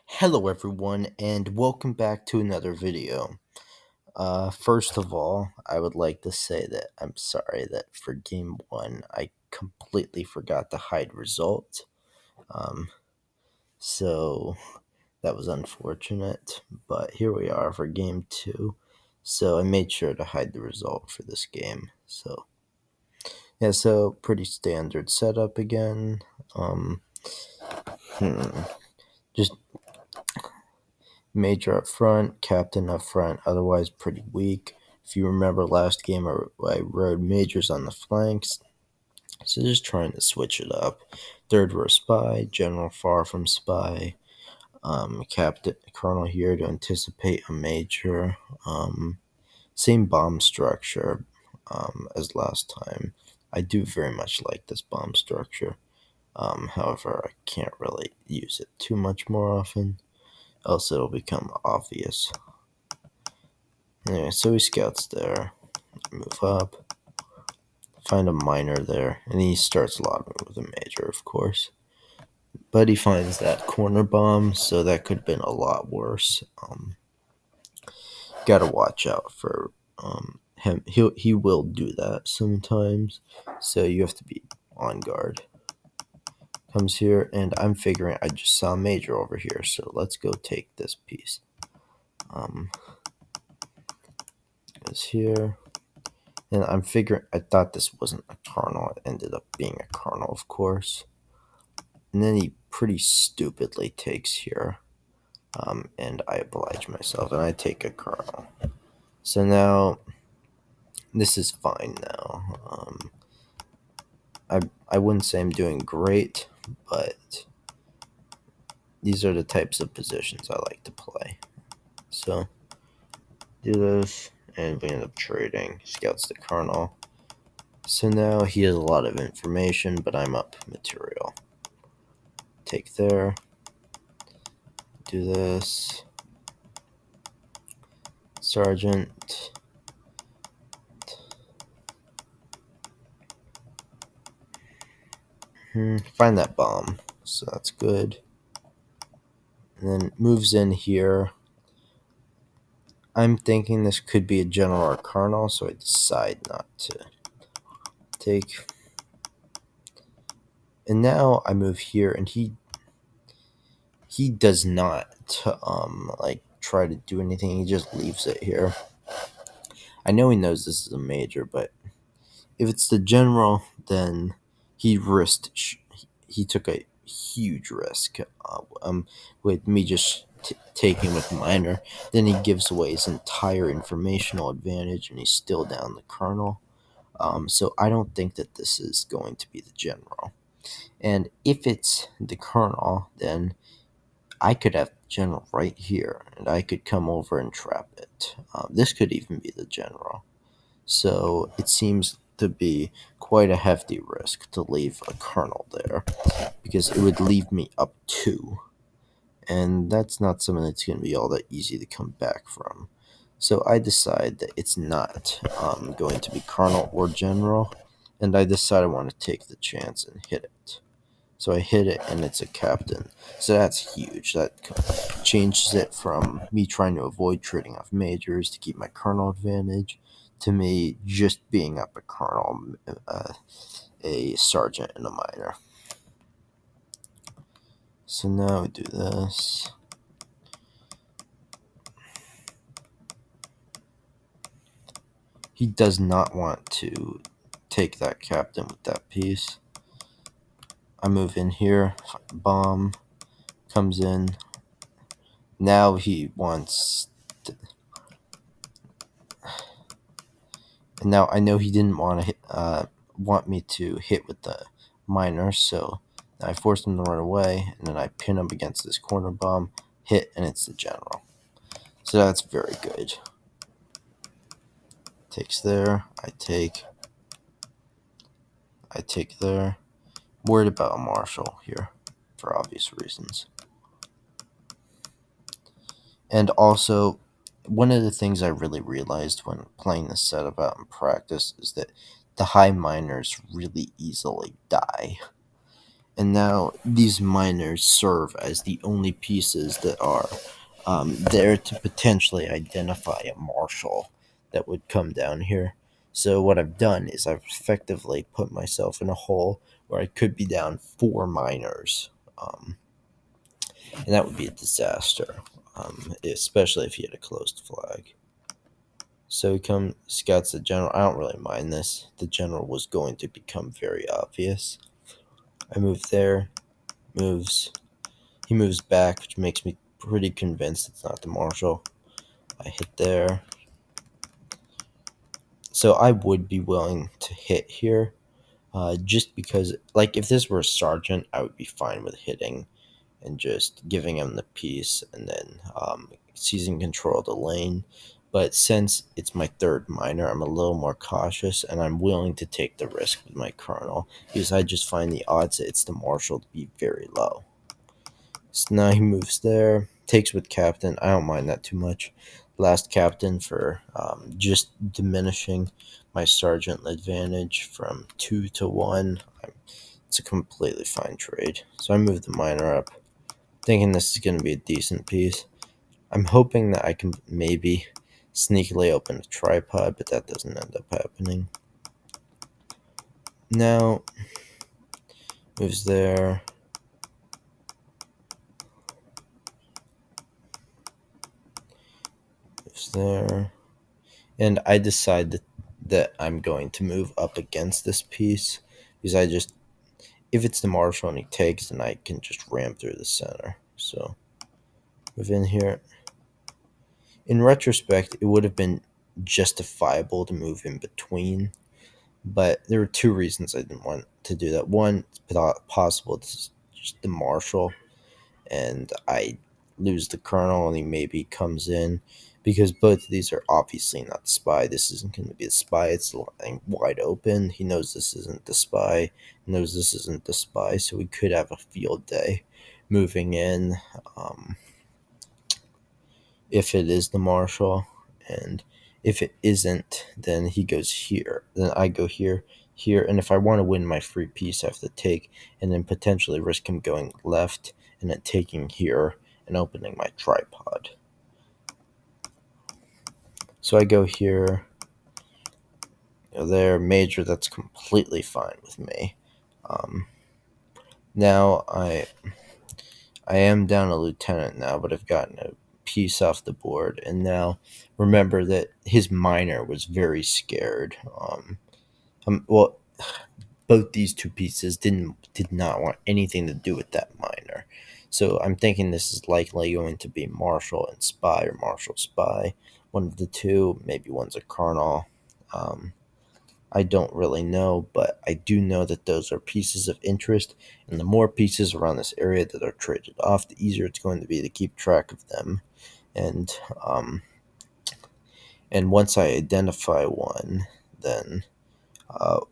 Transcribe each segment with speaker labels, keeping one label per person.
Speaker 1: Hello everyone and welcome back to another video. First of all, I would like to say that I'm sorry that for game 1 I completely forgot to hide results. Um, so that was unfortunate, but here we are for game 2. So I made sure to hide the result for this game. So yeah, so pretty standard setup again. Um, hmm, just Major up front, captain up front, otherwise pretty weak. If you remember last game, I rode majors on the flanks, so just trying to switch it up. Third row spy, general far from spy, captain colonel here to anticipate a major. Same bomb structure as last time. I do very much like this bomb structure. However, I can't really use it too much more often, else it'll become obvious. Anyway, so he scouts there, move up, find a minor there, and he starts lobbing with a major, of course. But he finds that corner bomb, so that could have been a lot worse. Gotta watch out for him. He will do that sometimes, so you have to be on guard. Comes here, and I'm figuring I just saw a major over here, so let's go take this piece. Is here. And I'm figuring, I thought this wasn't a kernel. It ended up being a kernel, of course. And then he pretty stupidly takes here. And I oblige myself, and I take a kernel. So now, this is fine now. I wouldn't say I'm doing great, but these are the types of positions I like to play. So, do this, and we end up trading. Scouts the kernel. So now he has a lot of information, but I'm up material. Take there. Do this. Sergeant. Find that bomb. So that's good. And then moves in here. I'm thinking this could be a general or colonel, so I decide not to take. And now I move here, and he does not like try to do anything. He just leaves it here. I know he knows this is a major, but if it's the general, then he risked. He took a huge risk with me just taking with minor. Then he gives away his entire informational advantage, and he's still down the colonel. So I don't think that this is going to be the general. And if it's the colonel, then I could have the general right here, and I could come over and trap it. This could even be the general. So it seems to be quite a hefty risk to leave a colonel there, because it would leave me up 2. And that's not something that's going to be all that easy to come back from. So I decide that it's not going to be colonel or general, and I decide I want to take the chance and hit it. So I hit it, and it's a captain. So that's huge. That changes it from me trying to avoid trading off majors to keep my colonel advantage to me just being up a colonel, a sergeant, and a minor. So now we do this. He does not want to take that captain with that piece. I move in here. Bomb comes in. Now he wants to, and now I know he didn't want me to hit with the minor, so I forced him to run away, and then I pin him against this corner bomb, hit, and it's the general. So that's very good. Takes there. I take there. Worried about a marshal here for obvious reasons. And also, one of the things I really realized when playing this setup out in practice is that the high minors really easily die. And now these miners serve as the only pieces that are there to potentially identify a marshal that would come down here. So what I've done is I've effectively put myself in a hole where I could be down 4 miners, and that would be a disaster, especially if he had a closed flag. So he scouts the general. I don't really mind this. The general was going to become very obvious. I move there, moves. He moves back, which makes me pretty convinced it's not the marshal. I hit there. So I would be willing to hit here, just because, like, if this were a sergeant, I would be fine with hitting and just giving him the piece and then seizing control of the lane. But since it's my third miner, I'm a little more cautious and I'm willing to take the risk with my colonel because I just find the odds that it's the marshal to be very low. So now he moves there, takes with captain. I don't mind that too much. Last captain for just diminishing my sergeant advantage from 2 to 1. It's a completely fine trade. So I move the miner up, thinking this is going to be a decent piece. I'm hoping that I can maybe sneakily open a tripod, but that doesn't end up happening. Now, moves there. Moves there. And I decide that I'm going to move up against this piece because if it's the marshal and he takes, then I can just ram through the center. So, move in here. In retrospect, it would have been justifiable to move in between, but there were 2 reasons I didn't want to do that. One, it's possible it's just the marshal, and I lose the colonel, and he maybe comes in, because both of these are obviously not the spy. This isn't going to be the spy. It's lying wide open. He knows this isn't the spy. He knows this isn't the spy, so we could have a field day moving in. If it is the marshal, and if it isn't, then he goes here. Then I go here, here, and if I want to win my free piece, I have to take, and then potentially risk him going left, and then taking here and opening my tripod. So I go here, there, major. That's completely fine with me. Now I am down a lieutenant now, but I've gotten a piece off the board, and now remember that his miner was very scared. Well, both these 2 pieces did not want anything to do with that miner, so I'm thinking this is likely going to be marshal and spy or marshal spy, one of the 2. Maybe one's a colonel. I don't really know, but I do know that those are pieces of interest, and the more pieces around this area that are traded off, the easier it's going to be to keep track of them. And once I identify one, then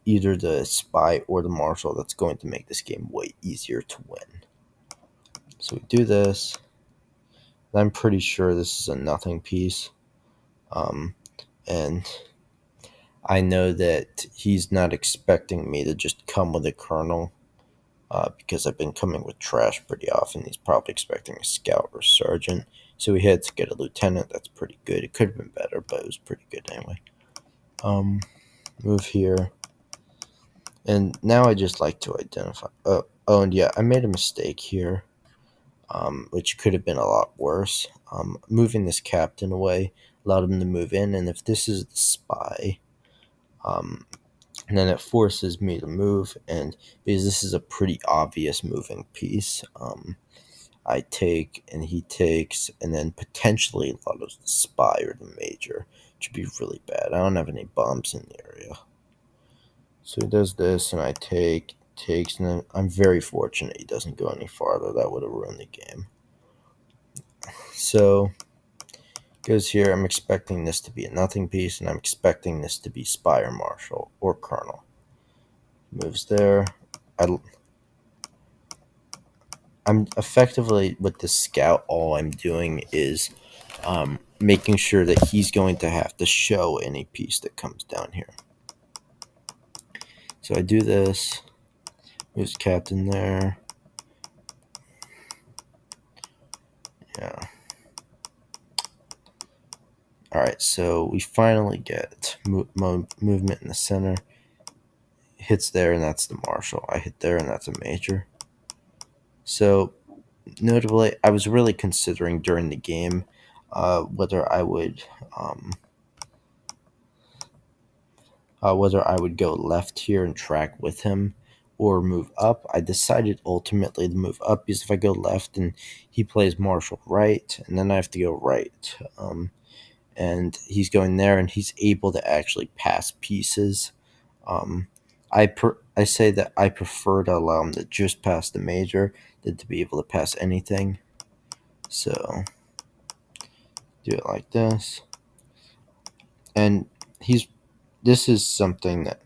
Speaker 1: either the spy or the marshal, that's going to make this game way easier to win. So we do this. I'm pretty sure this is a nothing piece, and I know that he's not expecting me to just come with a colonel, because I've been coming with trash pretty often. He's probably expecting a scout or sergeant. So he had to get a lieutenant. That's pretty good. It could have been better, but it was pretty good anyway. Move here. And now I just like to identify. And yeah, I made a mistake here, which could have been a lot worse. Moving this captain away allowed him to move in. And if this is the spy, and then it forces me to move, and because this is a pretty obvious moving piece, I take and he takes, and then potentially allows the spy or the major, which would be really bad. I don't have any bombs in the area. So he does this, and I takes, and then I'm very fortunate he doesn't go any farther. That would have ruined the game. So goes here. I'm expecting this to be a nothing piece, and I'm expecting this to be spy or marshal or colonel. Moves there. I'm effectively, with the scout, all I'm doing is making sure that he's going to have to show any piece that comes down here. So I do this, Who's captain there? Yeah. Alright, so we finally get movement in the center. Hits there, and that's the marshal. I hit there, and that's a major. So, notably, I was really considering during the game whether I would go left here and track with him or move up. I decided ultimately to move up because if I go left and he plays Marshall right, and then I have to go right. And he's going there, and he's able to actually pass pieces. Um, I say that I prefer to allow him to just pass the major than to be able to pass anything. So do it like this, and he's. This is something that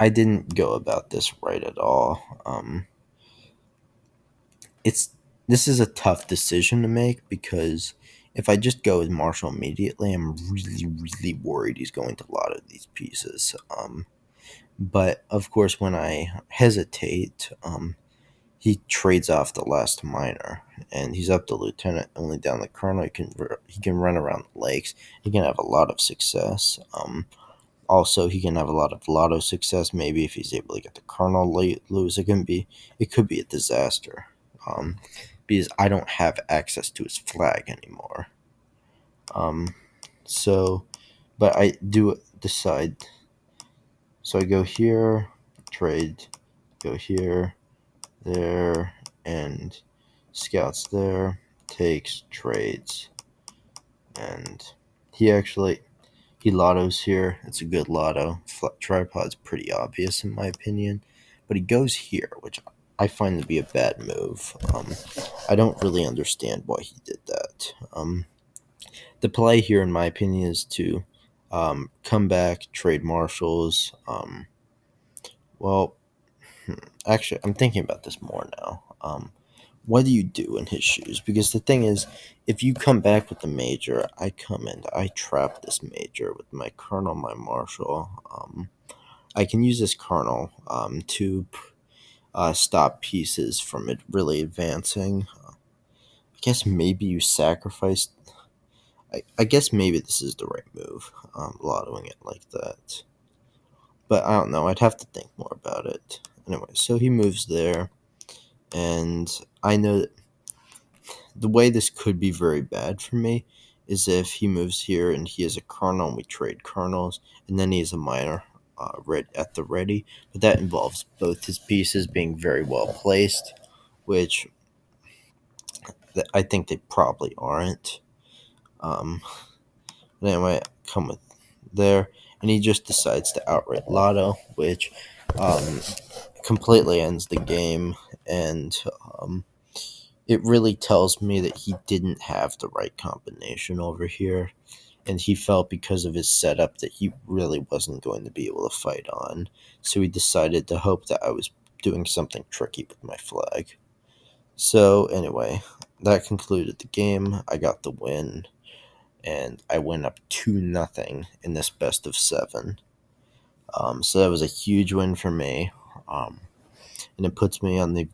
Speaker 1: I didn't go about this right at all. It's this is a tough decision to make because if I just go with Marshall immediately, I'm really, really worried he's going to a lot of these pieces. But of course, when I hesitate, he trades off the last minor, and he's up to lieutenant, only down the colonel. He can run around the lakes. He can have a lot of success. Also, he can have a lot of lotto success. Maybe if he's able to get the colonel lose, it could be a disaster. Um, because I don't have access to his flag anymore. Um, so, but I do decide. So I go here, trade, go here, there, and scouts there, takes, trades, and he actually he lottos here. It's a good lotto. Tripod's pretty obvious in my opinion, but he goes here, which I find to be a bad move. I don't really understand why he did that. The play here, in my opinion, is to come back, trade marshals. Well, actually, I'm thinking about this more now. What do you do in his shoes? Because the thing is, if you come back with the major, I come and I trap this major with my colonel, my marshal. I can use this colonel to stop pieces from it really advancing. I guess maybe you sacrifice. I guess maybe this is the right move, lottoing it like that. But I don't know. I'd have to think more about it. Anyway, so he moves there, and I know that the way this could be very bad for me is if he moves here and he has a colonel and we trade colonels, and then he has a minor at the ready. But that involves both his pieces being very well placed, which I think they probably aren't. Um, but anyway, come with there, and he just decides to outright lotto, which um, completely ends the game, and it really tells me that he didn't have the right combination over here, and he felt because of his setup that he really wasn't going to be able to fight on. So he decided to hope that I was doing something tricky with my flag. So anyway, that concluded the game. I got the win, and I went up 2-0 in this best of seven. So that was a huge win for me. And it puts me on the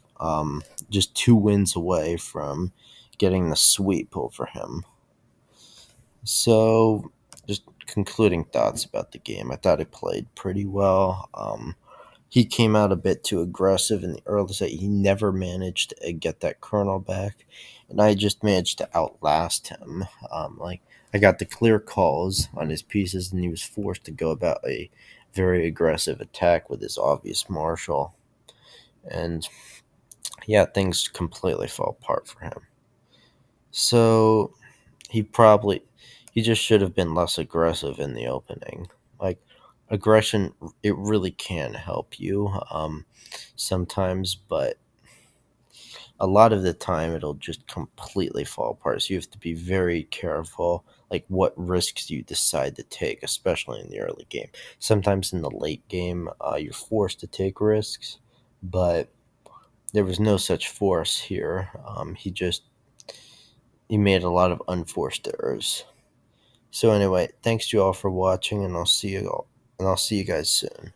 Speaker 1: just 2 wins away from getting the sweep over him. So, just concluding thoughts about the game. I thought he played pretty well. He came out a bit too aggressive in the early set. He never managed to get that kernel back, and I just managed to outlast him. I got the clear calls on his pieces, and he was forced to go about a very aggressive attack with his obvious marshal. And yeah, things completely fell apart for him. So he probably he just should have been less aggressive in the opening. Like aggression, it really can help you sometimes, but a lot of the time it'll just completely fall apart. So you have to be very careful, like what risks you decide to take, especially in the early game. Sometimes in the late game, you're forced to take risks, but there was no such force here. He made a lot of unforced errors. So anyway, thanks to you all for watching, and I'll see you guys soon.